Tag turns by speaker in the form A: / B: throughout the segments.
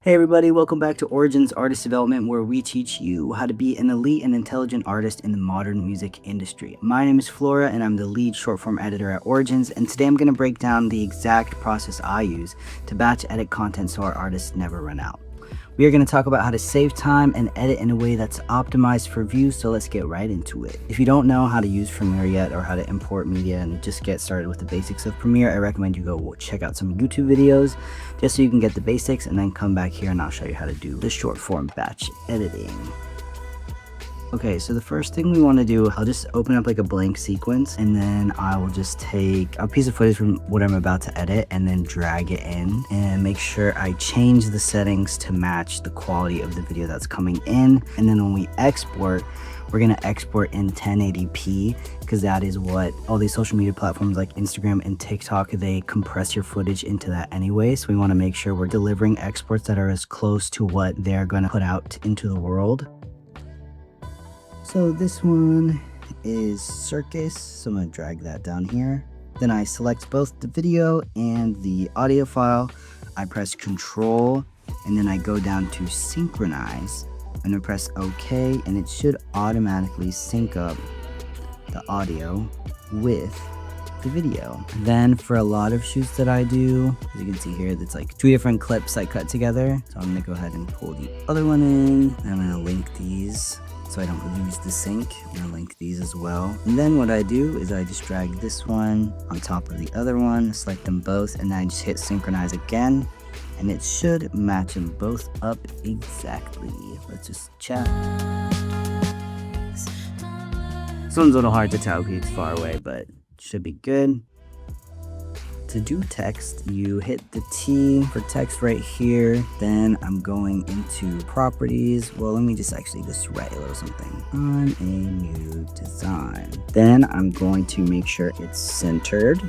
A: Hey everybody, welcome back to Origins Artist Development, where we teach you how to be an elite and intelligent artist in the modern music industry. My name is Flora and I'm the lead short form editor at Origins, and today I'm going to break down the exact process I use to batch edit content so our artists never run out. We are going to talk about how to save time and edit in a way that's optimized for views, so let's get right into it. If you don't know how to use Premiere yet or how to import media and just get started with the basics of Premiere, I recommend you go check out some YouTube videos just so you can get the basics, and then come back here and I'll show you how to do the short form batch editing. Okay, so the first thing we want to do, I'll just open up like a blank sequence, and then I will just take a piece of footage from what I'm about to edit and then drag it in and make sure I change the settings to match the quality of the video that's coming in. And then when we export, we're going to export in 1080p because that is what all these social media platforms like Instagram and TikTok, they compress your footage into that anyway. So we want to make sure we're delivering exports that are as close to what they're going to put out into the world. So this one is Circus, so I'm going to drag that down here. Then I select both the video and the audio file. I press Control, and then I go down to Synchronize. I'm going to press OK, and it should automatically sync up the audio with the video. Then for a lot of shoots that I do, as you can see here, that's like 2 different clips I cut together. So I'm going to go ahead and pull the other one in, and I'm going to link these so I don't lose the sync. I'm going to link these as well. And then what I do is I just drag this one on top of the other one, select them both, and then I just hit synchronize again, and it should match them both up exactly. Let's just check. This one's a little hard to tell because it's far away, but it should be good. To do text, you hit the T for text right here. Then I'm going into properties. Well, let me just write a little something on a new design. Then I'm going to make sure it's centered,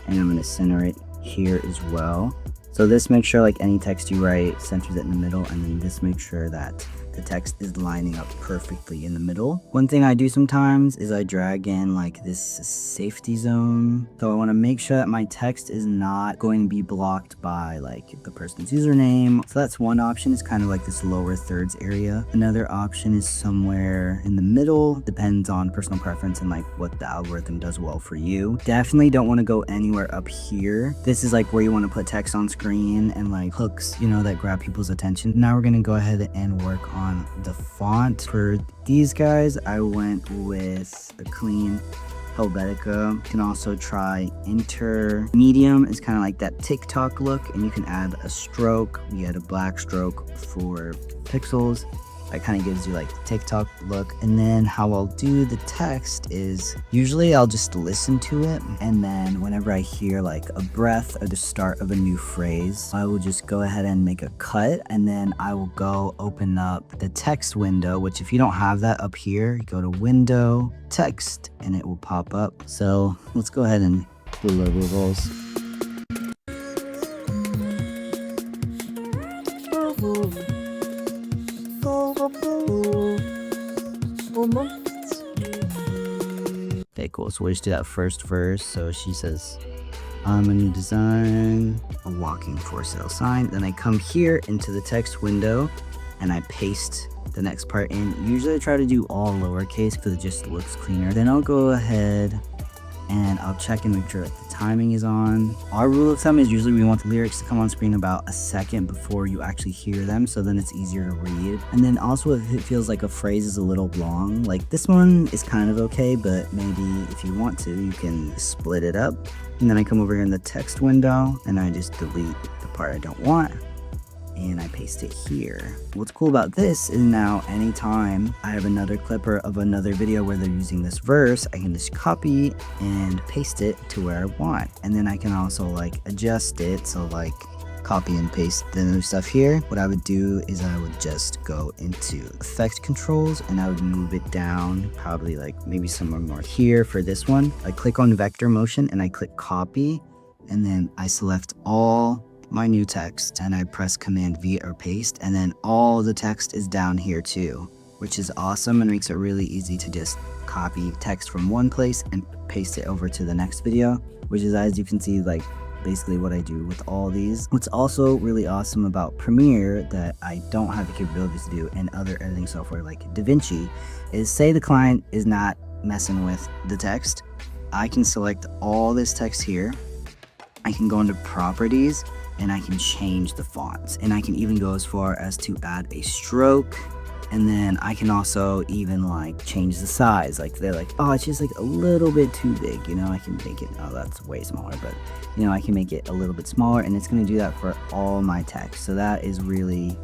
A: and I'm going to center it here as well. So this makes sure like any text you write centers it in the middle, and then this makes sure that the text is lining up perfectly in the middle. One thing I do sometimes is I drag in like this safety zone. So I want to make sure that my text is not going to be blocked by like the person's username. So that's one option, is kind of like this lower thirds area. Another option is somewhere in the middle. Depends on personal preference and like what the algorithm does well for you. Definitely don't want to go anywhere up here. This is like where you want to put text on screen and like hooks, you know, that grab people's attention. Now we're going to go ahead and work on the font. For these guys, I went with a clean Helvetica. You can also try Intermedium. It's kind of like that TikTok look, and you can add a stroke. We had a black stroke for pixels. That kind of gives you like the TikTok look. And then how I'll do the text is usually I'll just listen to it, and then whenever I hear like a breath or the start of a new phrase, I will just go ahead and make a cut, and then I will go open up the text window, which if you don't have that up here, you go to Window, Text, and it will pop up. So let's go ahead and do logo rolls. Okay, cool. So we'll just do that first verse. So she says, I'm a new design, a walking for sale sign. Then I come here into the text window and I paste the next part in. Usually I try to do all lowercase because it just looks cleaner. Then I'll go ahead and I'll check and make sure that the timing is on. Our rule of thumb is usually we want the lyrics to come on screen about a second before you actually hear them, so then it's easier to read. And then also if it feels like a phrase is a little long, like this one is kind of okay, but maybe if you want to, you can split it up. And then I come over here in the text window and I just delete the part I don't want, and I paste it here. What's cool about this is now anytime I have another clip of another video where they're using this verse, I can just copy and paste it to where I want. And then I can also like adjust it, so like copy and paste the new stuff here. What I would do is I would just go into effect controls and I would move it down, probably like maybe somewhere more here for this one. I click on vector motion and I click copy, and then I select all my new text and I press Command V or paste, and then all the text is down here too, which is awesome and makes it really easy to just copy text from one place and paste it over to the next video, which is, as you can see, like basically what I do with all these. What's also really awesome about Premiere that I don't have the capabilities to do in other editing software like DaVinci is, say the client is not messing with the text, I can select all this text here. I can go into properties and I can change the fonts, and I can even go as far as to add a stroke. And then I can also even like change the size. Like they're like, oh, it's just like a little bit too big, you know, I can make it, oh, that's way smaller, but you know, I can make it a little bit smaller, and it's going to do that for all my text. So that is really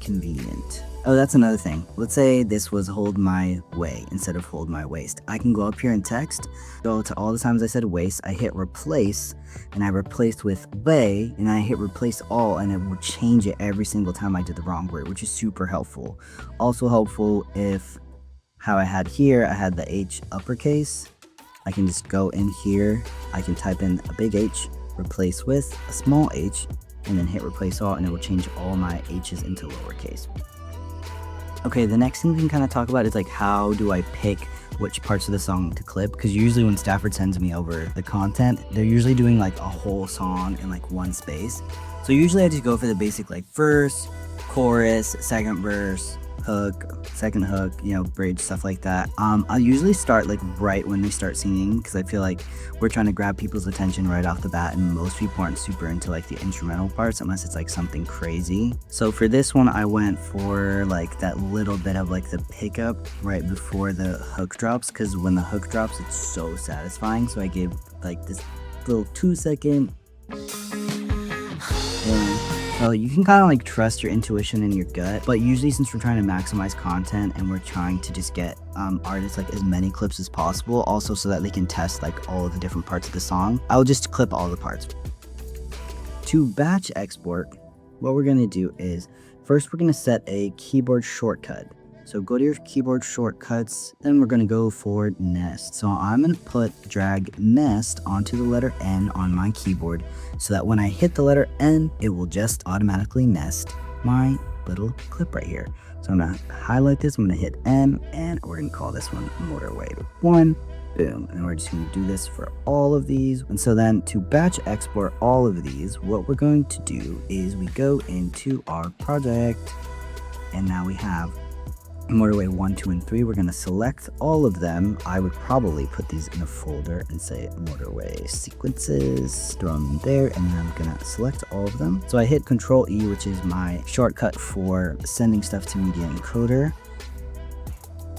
A: convenient. Oh, that's another thing. Let's say this was hold my way instead of hold my waist. I can go up here in text, go to all the times I said waist, I hit replace, and I replaced with way, and I hit replace all, and it will change it every single time I did the wrong word, which is super helpful. Also helpful if, how I had here, I had the H uppercase. I can just go in here, I can type in a big H, replace with a small h, and then hit replace all, and it will change all my H's into lowercase. Okay, the next thing we can kind of talk about is like, how do I pick which parts of the song to clip? Because usually when Stafford sends me over the content, they're usually doing like a whole song in like one space. So usually I just go for the basic like verse, chorus, second verse, hook, second hook, you know, bridge, stuff like that. I usually start like right when they start singing, because I feel like we're trying to grab people's attention right off the bat, and most people aren't super into like the instrumental parts unless it's like something crazy. So for this one, I went for like that little bit of like the pickup right before the hook drops, because when the hook drops, it's so satisfying. So I gave like this little 2-second. So you can kind of like trust your intuition and your gut, but usually since we're trying to maximize content and we're trying to just get artists like as many clips as possible, also so that they can test like all of the different parts of the song, I'll just clip all the parts. To batch export, what we're going to do is first we're going to set a keyboard shortcut. So go to your keyboard shortcuts, then we're going to go for nest. So I'm going to drag nest onto the letter N on my keyboard, so that when I hit the letter N, it will just automatically nest my little clip right here. So I'm going to highlight this, I'm going to hit M, and we're going to call this one Motorway 1. Boom. And we're just going to do this for all of these. And so then to batch export all of these, what we're going to do is we go into our project, and now we have Motorway 1, 2, and 3. We're going to select all of them. I would probably put these in a folder and say Motorway sequences, throw them in there, and then I'm going to select all of them. So I hit Control E, which is my shortcut for sending stuff to Media Encoder.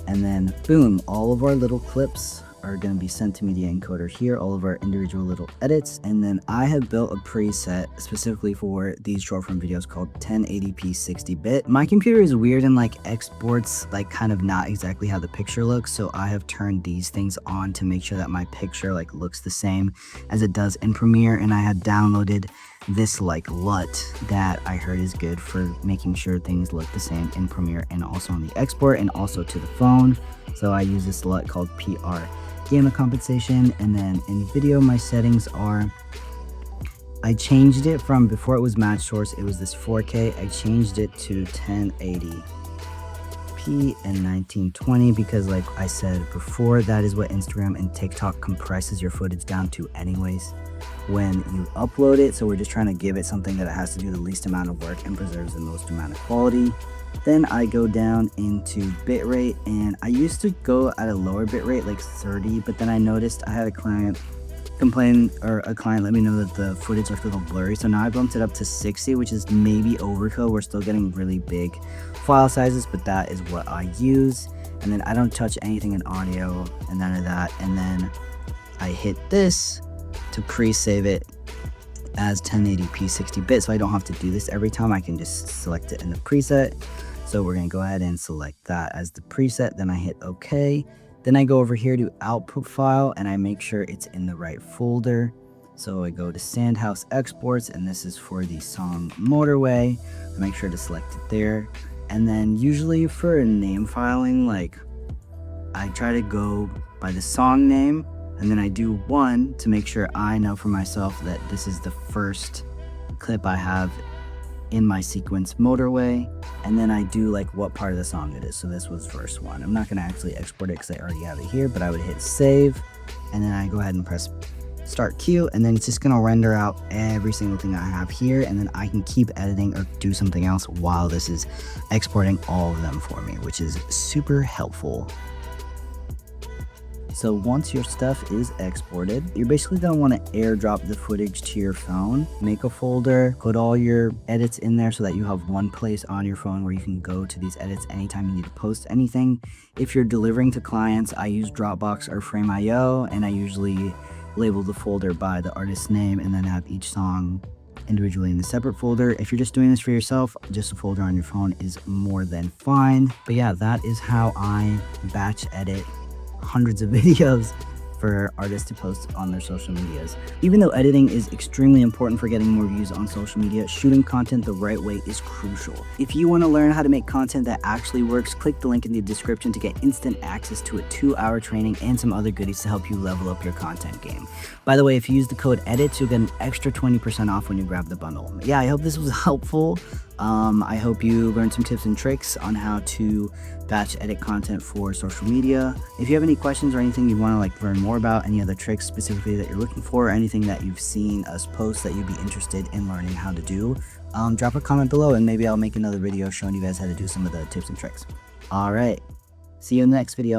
A: And then boom, all of our little clips are going to be sent to Media Encoder here, all of our individual little edits. And then I have built a preset specifically for these short form videos called 1080p 60-bit. My computer is weird and like exports like kind of not exactly how the picture looks, so I have turned these things on to make sure that my picture like looks the same as it does in Premiere. And I had downloaded this like LUT that I heard is good for making sure things look the same in Premiere and also on the export and also to the phone. So I use this LUT called PR Gamma Compensation. And then in video, my settings are, I changed it from before it was match source, it was this 4K. I changed it to 1080p and 1920 because like I said before, that is what Instagram and TikTok compresses your footage down to anyways when you upload it. So we're just trying to give it something that it has to do the least amount of work and preserves the most amount of quality. Then I go down into bitrate, and I used to go at a lower bitrate like 30, but then I noticed I had a client complain, or a client let me know that the footage looked a little blurry, so now I bumped it up to 60, which is maybe overkill. We're still getting really big file sizes, but that is what I use. And then I don't touch anything in audio and none of that. And then I hit this to pre-save it as 1080p 60-bit, so I don't have to do this every time. I can just select it in the preset. So we're going to go ahead and select that as the preset. Then I hit OK. Then I go over here to output file, and I make sure it's in the right folder. So I go to Sandhouse Exports, and this is for the song Motorway. I make sure to select it there. And then usually for name filing, like I try to go by the song name, and then I do 1 to make sure I know for myself that this is the first clip I have in my sequence Motorway, and then I do like what part of the song it is. So this was verse 1. I'm not going to actually export it because I already have it here, but I would hit save, and then I go ahead and press start queue, and then it's just gonna render out every single thing I have here, and then I can keep editing or do something else while this is exporting all of them for me, which is super helpful. So once your stuff is exported, you're basically going to want to airdrop the footage to your phone. Make a folder, put all your edits in there so that you have one place on your phone where you can go to these edits anytime you need to post anything. If you're delivering to clients, I use Dropbox or Frame.io, and I usually label the folder by the artist's name and then have each song individually in a separate folder. If you're just doing this for yourself, just a folder on your phone is more than fine. But yeah, that is how I batch edit hundreds of videos for artists to post on their social medias. Even though editing is extremely important for getting more views on social media, shooting content the right way is crucial. If you want to learn how to make content that actually works, click the link in the description to get instant access to a 2-hour training and some other goodies to help you level up your content game. By the way, if you use the code EDITS, you'll get an extra 20% off when you grab the bundle. Yeah, I hope this was helpful. I hope you learned some tips and tricks on how to batch edit content for social media. If you have any questions or anything you want to learn more about, any other tricks specifically that you're looking for, or anything that you've seen us post that you'd be interested in learning how to do, drop a comment below and maybe I'll make another video showing you guys how to do some of the tips and tricks. All right, see you in the next video.